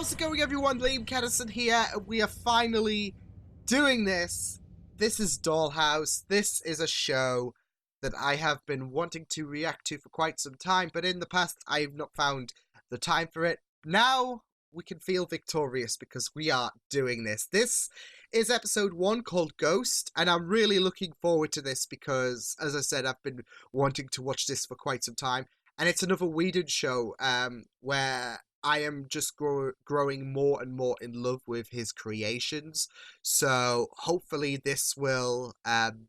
How's it going, everyone? Liam Catterson here. We are finally doing this. This is Dollhouse. This is a show that I have been wanting to react to for quite some time, but in the past I have not found the time for it. Now we can feel victorious because we are doing this. This is episode 1 called Ghost, and I'm really looking forward to this because, as I said, I've been wanting to watch this for quite some time, and it's another Whedon show where I am just growing more and more in love with his creations. So hopefully this will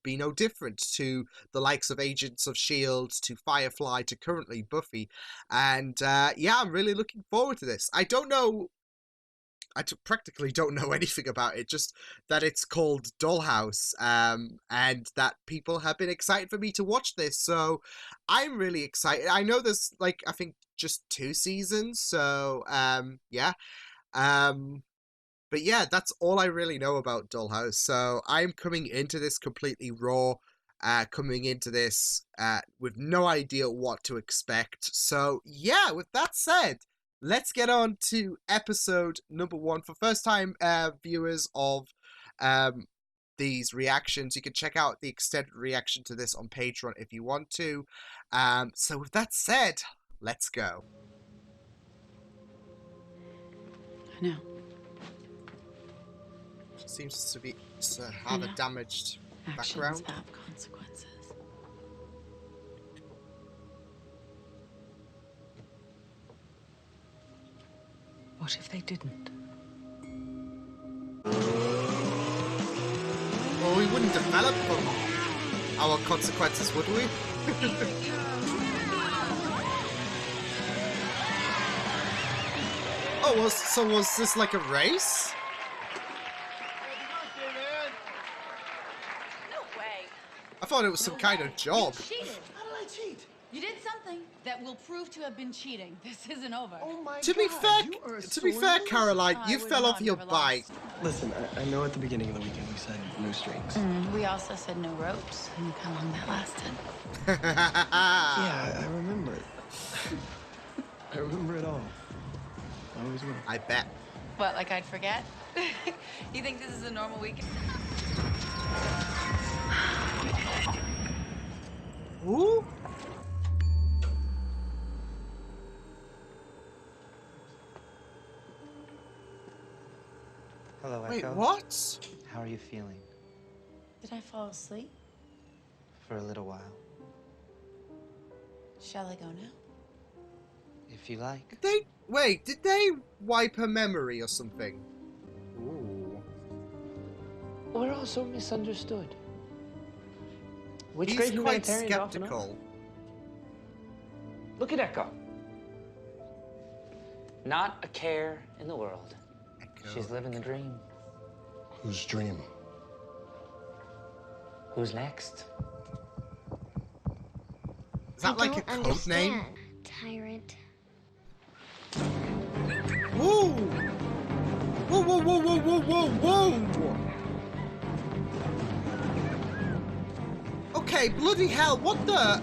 be no different to the likes of Agents of S.H.I.E.L.D., to Firefly, to currently Buffy. And yeah, I'm really looking forward to this. I practically don't know anything about it, just that it's called Dollhouse, and that people have been excited for me to watch this, so I'm really excited. I know there's, like, I think just 2 seasons, so, yeah. But yeah, that's all I really know about Dollhouse, so I'm coming into this completely raw, coming into this with no idea what to expect. So yeah, with that said, let's get on to episode number 1. For first-time viewers of these reactions, you can check out the extended reaction to this on Patreon if you want to. So with that said, let's go. I know. Seems to have a damaged background. Actions have consequences. What if they didn't? Well, we wouldn't develop from our consequences, would we? Oh, so was this like a race? No way. I thought it was some kind of job. You cheated. How did I cheat? You did something that will prove to have been cheating. This isn't over. Oh my To God. be fair, Caroline, you I would fell not of your have bike. lost. Listen, I know at the beginning of the weekend we said no strings. We also said no ropes. And look how long that lasted. Yeah, I remember it. I remember it all. I always will. I bet. What, like I'd forget? You think this is a normal weekend? Ooh. Hello, Wait, Echo. what? How are you feeling? Did I fall asleep? For a little while, Shall I go now? if you like. Did they wipe her memory or something? Ooh. We're all so misunderstood. Which He's great quite humanitarians often are. skeptical. Look at Echo. Not a care in the world. Echo. She's living the dream. Whose dream? Who's next? Is that like a code name? Tyrant. Whoa! Whoa, whoa, whoa, whoa, whoa, whoa, whoa! Okay, bloody hell, what the?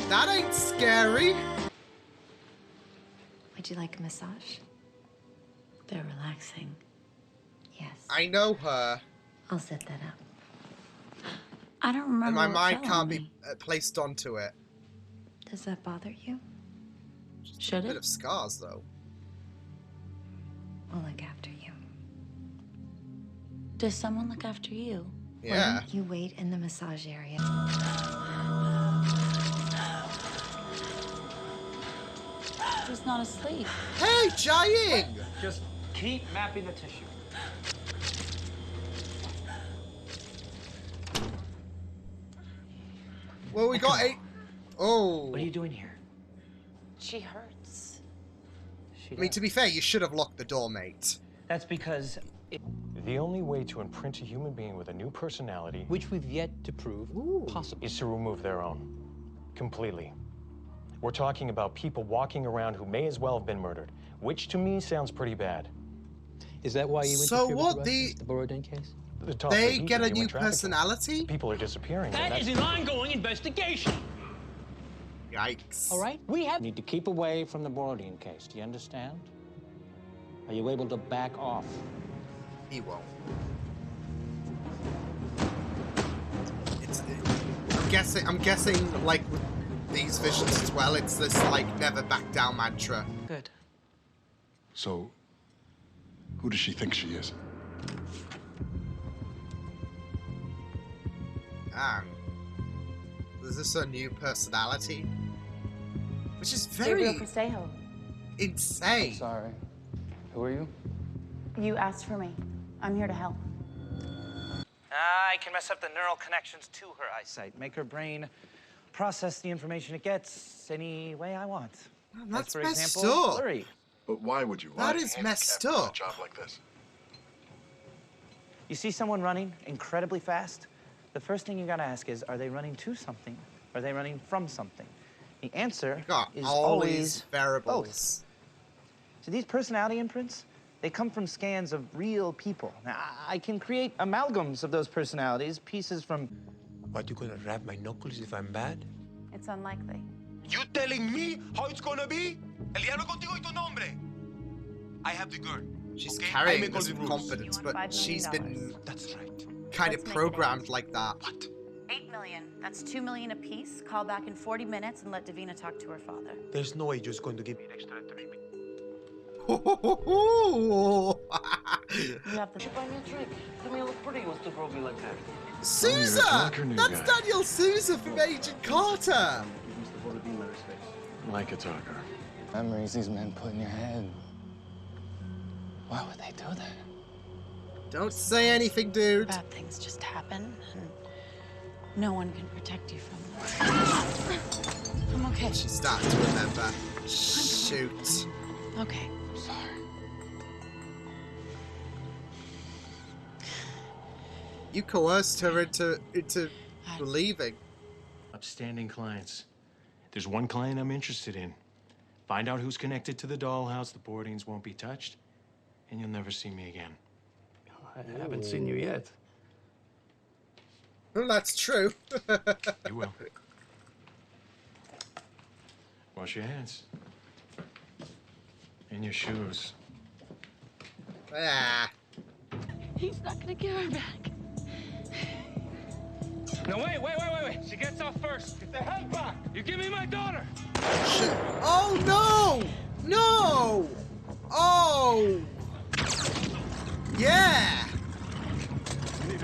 That ain't scary. Would you like a massage? They're relaxing. Yes. I know her, I'll set that up. I don't remember. and my what mind fell can't on be me. placed onto it. Does that bother you? Should A bit it? of scars, though. I'll look after you. Does someone look after you? Yeah. Why don't you wait in the massage area? He's not asleep. Hey, Jiaying! Just keep mapping the tissue. Well, we got a... Oh. What are you doing here? She hurts. She I mean, to be fair, you should have locked the door, mate. That's because The only way to imprint a human being with a new personality, which we've yet to prove possible, is to remove their own. Completely. We're talking about people walking around who may as well have been murdered, which to me sounds pretty bad. Is that why you So interfered what, with the Borodin case? The top They of get a human new trafficking. personality? People are disappearing. and That that's- is an ongoing investigation. Yikes. All right? We need to keep away from the boarding case. Do you understand? Are you able to back off? He won't. I'm guessing, like, with these visions as well, it's this, like, never back down mantra. Good. So, who does she think she is? Is this a new personality? Which is Gabriel very Castejo. insane. Sorry. Who are you? You asked for me. I'm here to help. I can mess up the neural connections to her eyesight, make her brain process the information it gets any way I want. That's for messed example, up. blurry. But why would you? That Why is handicap messed her in up. a job like this? You see someone running incredibly fast, the first thing you gotta ask is, are they running to something? Are they running from something? The answer You got is all always these variables. both. So these personality imprints, they come from scans of real people. Now, I can create amalgams of those personalities, pieces from... What, you gonna wrap my knuckles if I'm bad? It's unlikely. You telling me how it's gonna be? El diablo contigo y tu nombre. I have the gun. She's okay? I carrying make all this the with rules. confidence, You want but $5 she's million. been That's right. kind Let's of make it programmed eight. like that. What? 8 million. That's $2 million apiece. Call back in 40 minutes and let Davina talk to her father. There's no way you're just going to give me an extra 3 million. You have the... Buy me a drink. Tell me I look pretty. What's the broke me like that? Sousa! like her new That's guy. Daniel Sousa from Agent Carter! Like a talker. Memories these men put in your head. Why would they do that? Don't say anything, dude. Bad things just happen, and no one can protect you from them. I'm okay. She's starting to remember. Shoot. Okay. Sorry. You coerced her into believing. Upstanding clients. There's one client I'm interested in. Find out who's connected to the dollhouse, the boardings won't be touched, and you'll never see me again. I haven't seen you yet. Well, that's true. You will. Wash your hands. And your shoes. Ah. He's not gonna give her back. No, wait. She gets off first. Get the hell back. You give me my daughter. Shit. Oh, no! No! Oh! Yeah!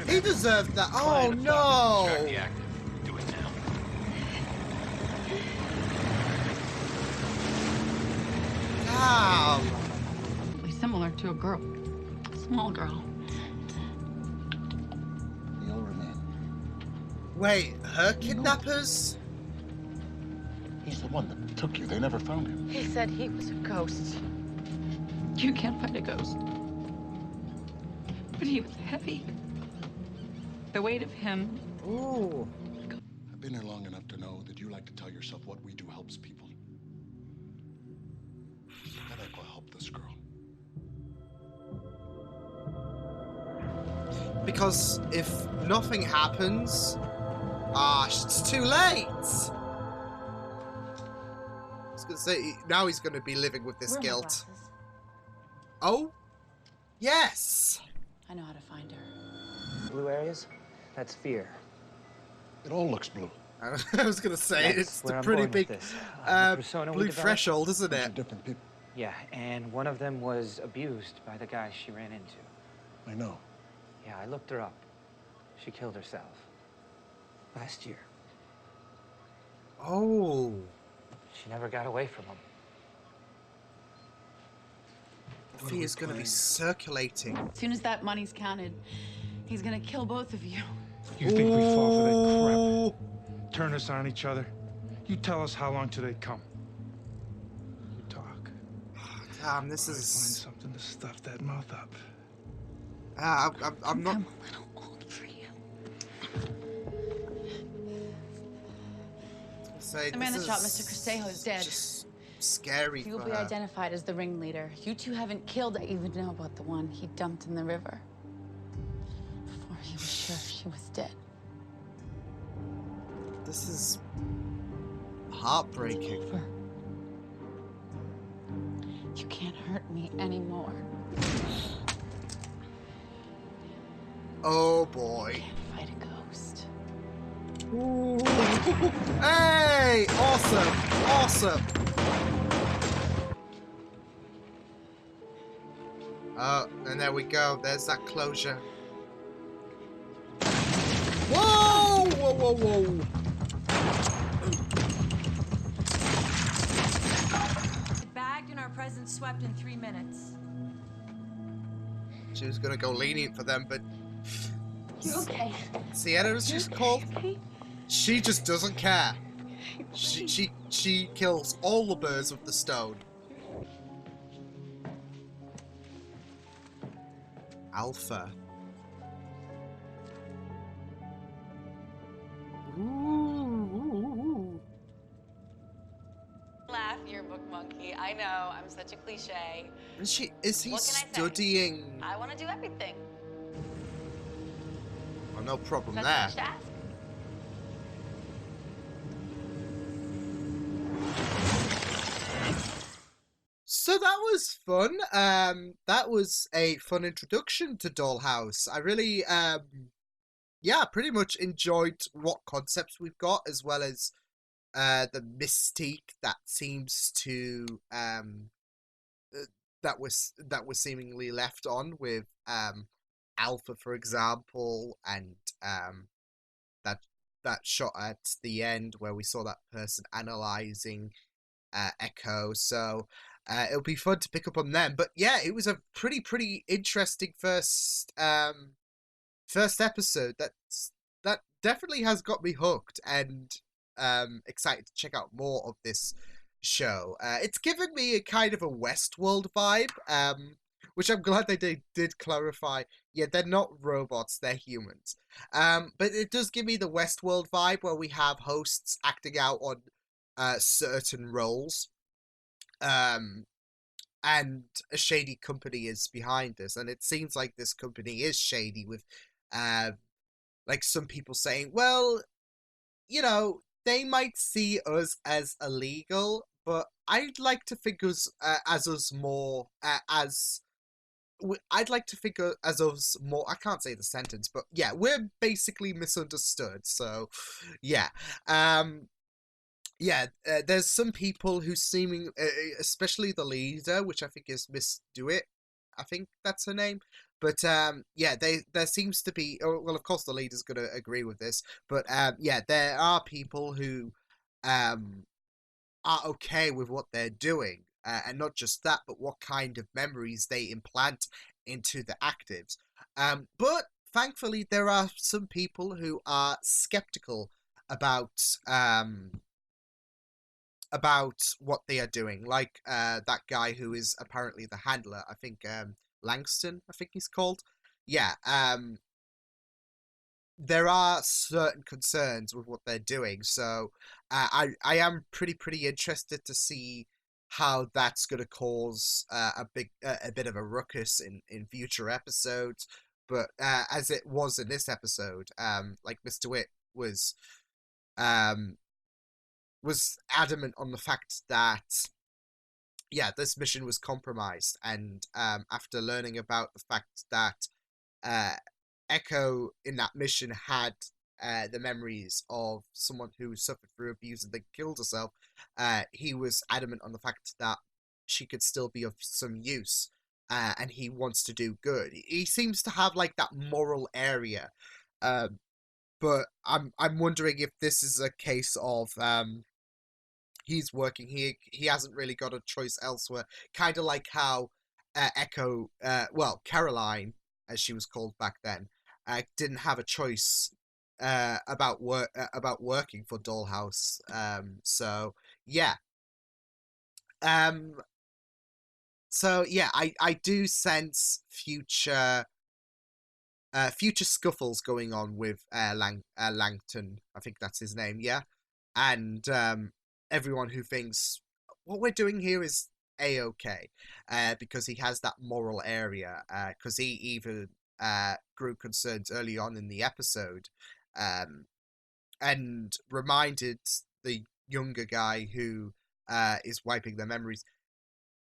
He deserved that. Oh, no! Do it now. Damn! Similar to a girl. Small girl. The older man. Wait, her kidnappers? He's the one that took you. They never found him. He said he was a ghost. You can't fight a ghost. But he was heavy. The weight of him. Ooh. I've been here long enough to know that you like to tell yourself what we do helps people. That ain't gonna help this girl. Because if nothing happens, it's too late. I was gonna say, now he's gonna be living with this Where are my guilt. glasses? Oh? Yes! I know how to find her. Blue areas? That's fear. It all looks blue. I was gonna say, That's it's where a I'm pretty going with big this. The persona we blue developed. threshold, isn't Bunch it? of different people. Yeah, and one of them was abused by the guy she ran into. I know. Yeah, I looked her up. She killed herself. Last year. Oh. She never got away from him. The fear is gonna be circulating. As soon as that money's counted, he's gonna kill both of you. You think we fall for that Ooh. crap? Turn us on each other? You tell us how long till they come. You talk. Damn, this Find is... something to stuff that mouth up. I'm not... I'm a little old for you. Say, The man this that shot is Mr. Castejo is dead. Just scary He will for be her. identified as the ringleader. You two haven't killed. I even know about the one he dumped in the river. Before he was sure she was dead. This is Heartbreaking. Over. You can't hurt me anymore. Oh boy. Fight a ghost. Ooh. Hey! Awesome! Awesome! Oh, and there we go. There's that closure. Whoa! Whoa, whoa, whoa! Bagged and our presents swept in 3 minutes. She was gonna go lenient for them, but... You okay? Sienna was just called. Okay? She just doesn't care. She kills all the birds with the stone. Alpha. Ooh. Laugh, yearbook monkey. I know, I'm such a cliche. Is he What can I say? studying? I want to do everything. Well, no problem That's there. much to ask. So that was fun. That was a fun introduction to Dollhouse. I really, yeah, pretty much enjoyed what concepts we've got, as well as the mystique that seems to that was seemingly left on with Alpha, for example, and that shot at the end where we saw that person analyzing Echo. So it'll be fun to pick up on them. But yeah, it was a pretty interesting first episode. That definitely has got me hooked and excited to check out more of this show. It's given me a kind of a Westworld vibe, which I'm glad they did clarify. Yeah, they're not robots, they're humans. But it does give me the Westworld vibe where we have hosts acting out on certain roles. And a shady company is behind this, and it seems like this company is shady with like some people saying, well, you know, they might see us as illegal, but I'd like to think us as us more I'd like to think as us more. I can't say the sentence, but yeah, we're basically misunderstood. So, yeah, yeah. There's some people who seeming, especially the leader, which I think is Miss Dewitt. I think that's her name. But yeah, there seems to be. Well, of course, the leader's going to agree with this. But yeah, there are people who are okay with what they're doing, and not just that, but what kind of memories they implant into the actives. But thankfully, there are some people who are skeptical about what they are doing, like that guy who is apparently the handler. I think Langston, I think he's called. Yeah, there are certain concerns with what they're doing, so I am pretty interested to see how that's going to cause a bit of a ruckus in future episodes. But as it was in this episode, like Mr. Witt was adamant on the fact that, yeah, this mission was compromised, and after learning about the fact that Echo in that mission had the memories of someone who suffered through abuse and then killed herself, he was adamant on the fact that she could still be of some use, and he wants to do good. He seems to have like that moral area, but I'm wondering if this is a case of he's working here. He hasn't really got a choice elsewhere. Kind of like how Echo, well, Caroline, as she was called back then, didn't have a choice about working for Dollhouse. So yeah. So yeah, I do sense future scuffles going on with Langton. I think that's his name. Yeah, and everyone who thinks what we're doing here is a-okay, because he has that moral area, because he even grew concerns early on in the episode, and reminded the younger guy who is wiping their memories.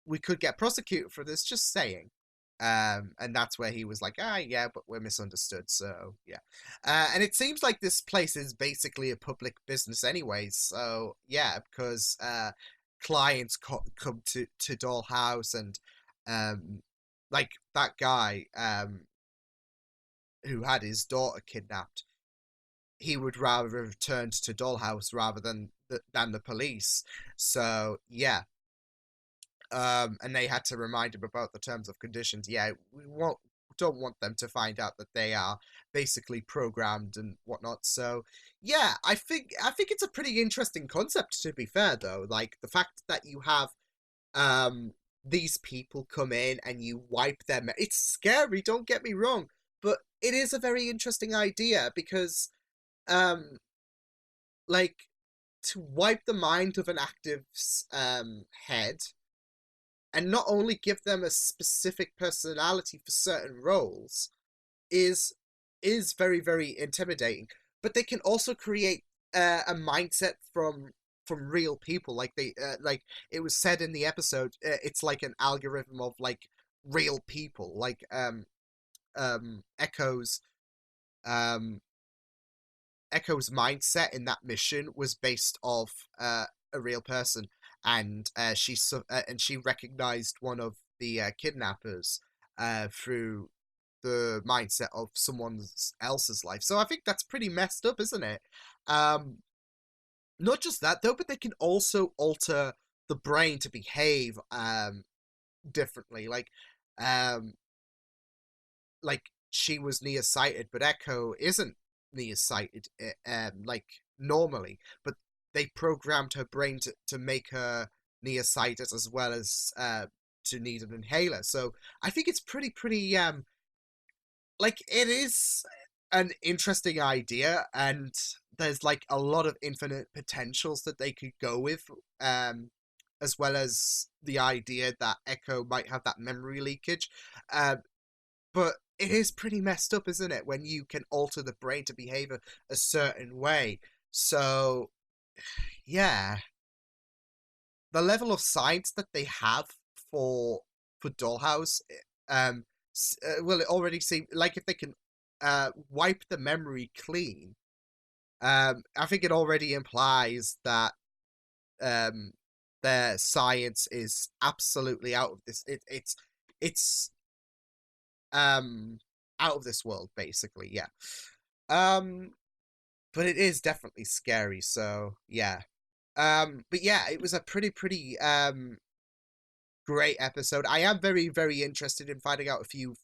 We could get prosecuted for this, just saying. And that's where he was like, yeah, but we're misunderstood, so yeah. And it seems like this place is basically a public business anyways, so yeah, because clients come to Dollhouse, and like that guy who had his daughter kidnapped, he would rather have returned to Dollhouse rather than the police. So yeah. And they had to remind him about the terms of conditions. Yeah, don't want them to find out that they are basically programmed and whatnot. So yeah, I think it's a pretty interesting concept, to be fair, though. Like the fact that you have these people come in and you wipe them. It's scary, don't get me wrong, but it is a very interesting idea because like to wipe the mind of an active's head, and not only give them a specific personality for certain roles, is very, very intimidating. But they can also create a mindset from real people. Like they like it was said in the episode, it's like an algorithm of like real people. Like Echo's mindset in that mission was based off a real person, and she recognized one of the kidnappers through the mindset of someone else's life. So I think that's pretty messed up, isn't it? Not just that though, but they can also alter the brain to behave differently. Like she was nearsighted, but Echo isn't nearsighted like normally, but they programmed her brain to make her nearsighted as well as to need an inhaler. So I think it's pretty like it is an interesting idea, and there's like a lot of infinite potentials that they could go with, as well as the idea that Echo might have that memory leakage. But it is pretty messed up, isn't it, when you can alter the brain to behave a certain way. So yeah, the level of science that they have for Dollhouse, well, it already seems like if they can wipe the memory clean, I think it already implies that their science is absolutely out of this. It's out of this world, basically. Yeah. But it is definitely scary. So yeah. But yeah, it was a pretty great episode. I am very, very interested in finding out a few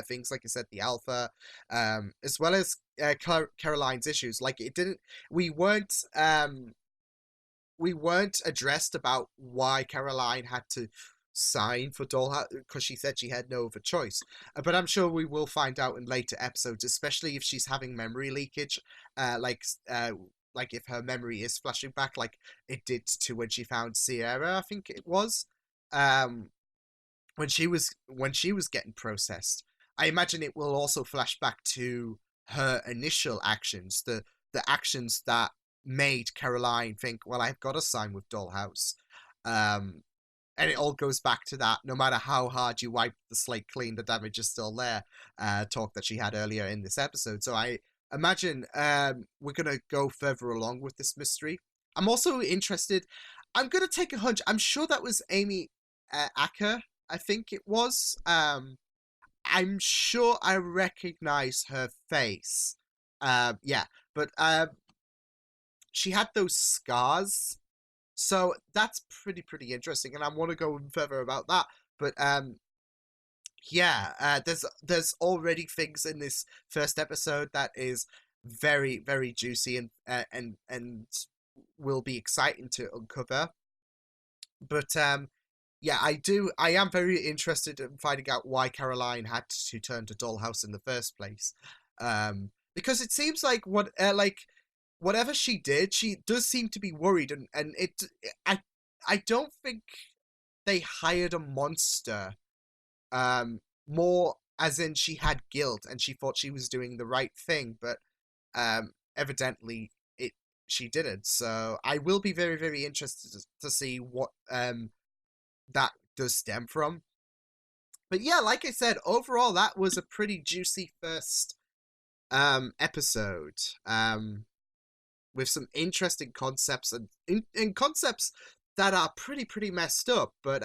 things, like I said, the alpha, as well as Caroline's issues. Like we weren't addressed about why Caroline had to sign for Dollhouse, because she said she had no other choice. But I'm sure we will find out in later episodes, especially if she's having memory leakage, like if her memory is flashing back, like it did to when she found Sierra, I think it was, when she was getting processed. I imagine it will also flash back to her initial actions, the actions that made Caroline think, well, I've got to sign with Dollhouse. And it all goes back to that, no matter how hard you wipe the slate clean, the damage is still there, talk that she had earlier in this episode. So I imagine we're going to go further along with this mystery. I'm also interested, I'm going to take a hunch, I'm sure that was Amy Acker, I think it was. I'm sure I recognize her face. Yeah, but she had those scars. So that's pretty interesting, and I want to go further about that. But yeah, there's already things in this first episode that is very juicy and will be exciting to uncover. But yeah, I am very interested in finding out why Caroline had to turn to Dollhouse in the first place. Because it seems like whatever she did, she does seem to be worried, and I don't think they hired a monster, more as in she had guilt and she thought she was doing the right thing, but evidently she didn't. So I will be very, very interested to see what that does stem from. But yeah, like I said, overall that was a pretty juicy first episode. With some interesting concepts and concepts that are pretty messed up. But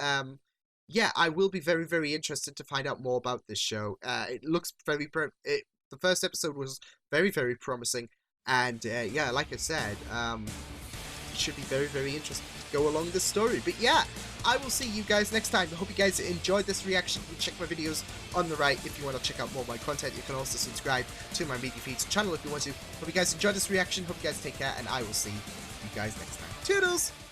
yeah, I will be very, very interested to find out more about this show. It looks the first episode was very, very promising, and yeah, like I said, it should be very, very interesting to go along this story. But yeah, I will see you guys next time. I hope you guys enjoyed this reaction. You can check my videos on the right if you want to check out more of my content. You can also subscribe to my Media Feeds channel if you want to. Hope you guys enjoyed this reaction. Hope you guys take care, and I will see you guys next time. Toodles!